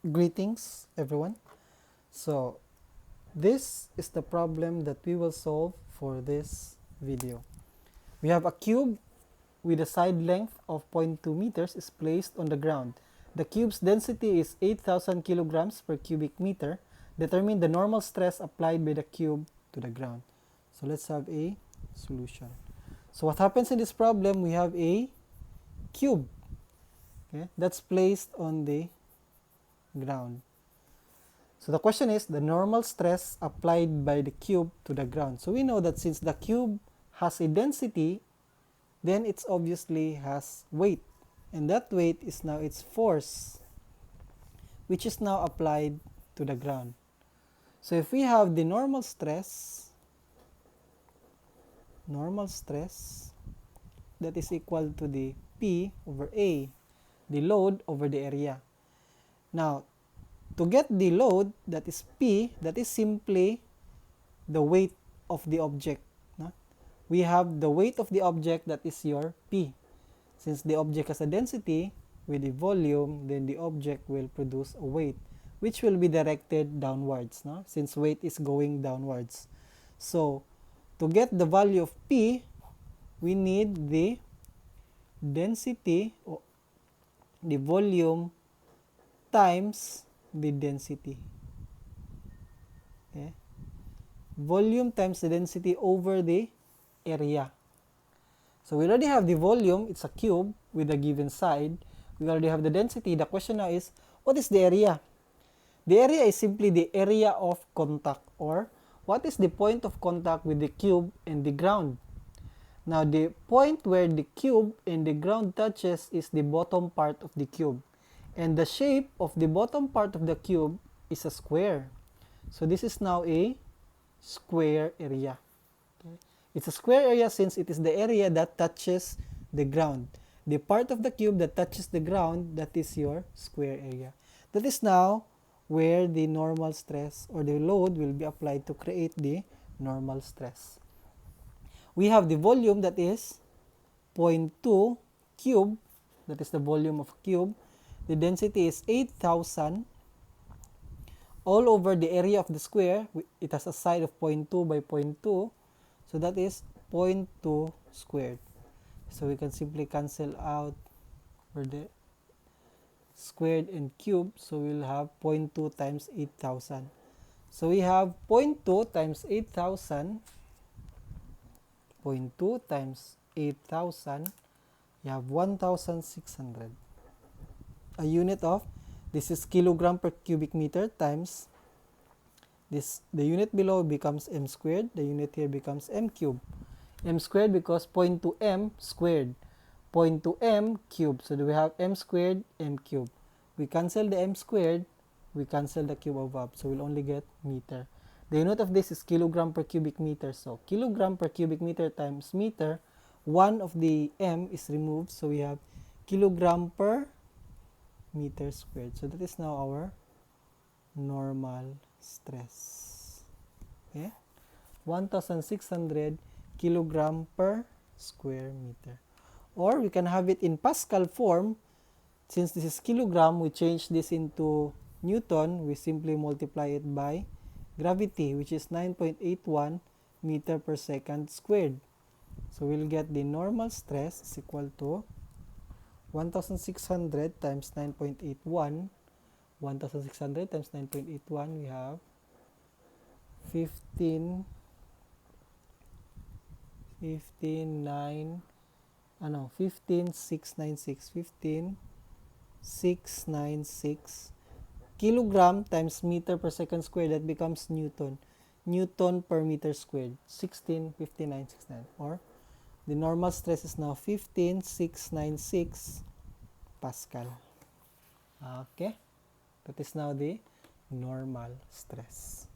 Greetings, everyone. So, this is the problem that we will solve for this video. We have a cube with a side length of 0.2 meters is placed on the ground. The cube's density is 8,000 kilograms per cubic meter. Determine the normal stress applied by the cube to the ground. So, let's have a solution. So, what happens in this problem? We have a cube, okay, that's placed on the ground. So the question is the normal stress applied by the cube to the ground. So we know that since the cube has a density, then it obviously has weight. And that weight is now its force, which is now applied to the ground. So if we have the normal stress that is equal to the P over A, the load over the area. Now, to get the load, that is P, that is simply the weight of the object. No? We have the weight of the object, that is your P. Since the object has a density with a volume, then the object will produce a weight, which will be directed downwards, no? Since weight is going downwards. So, to get the value of P, we need the density, or the volume, times the density. Okay? Volume times the density over the area. So we already have the volume, it's a cube with a given side. We already have the density. The question now is, what is the area? The area is simply the area of contact, or what is the point of contact with the cube and the ground. Now the point where the cube and the ground touches is the bottom part of the cube. And the shape of the bottom part of the cube is a square. So this is now a square area. Okay? It's a square area since it is the area that touches the ground. The part of the cube that touches the ground, that is your square area. That is now where the normal stress or the load will be applied to create the normal stress. We have the volume, that is 0.2 cube, that is the volume of a cube. The density is 8,000 all over the area of the square. It has a side of 0.2 by 0.2, so that is 0.2 squared. So we can simply cancel out for the squared and cube, so we'll have 0.2 times 8,000. So we have 0.2 times 8,000, 0.2 times 8,000, you have 1,600. A unit of, this is kilogram per cubic meter times this, the unit below becomes m squared, the unit here becomes m cubed. M squared because 0.2 m squared, 0.2 m cubed. So do we have m squared, m cubed. We cancel the m squared, we cancel the cube above, so we'll only get meter. The unit of this is kilogram per cubic meter. So kilogram per cubic meter times meter, 1 of the m is removed, so we have kilogram per meter squared. So that is now our normal stress. Okay? 1,600 kilogram per square meter. Or we can have it in Pascal form. Since this is kilogram, we change this into Newton. We simply multiply it by gravity, which is 9.81 meter per second squared. So we'll get the normal stress is equal to 1,600 times 9.81. 1,600 times 9.81, we have 15,696 kilogram times meter per second squared. That becomes Newton. Newton per meter squared, 165969, or the normal stress is now 15,696 Pascal. Okay, that is now the normal stress.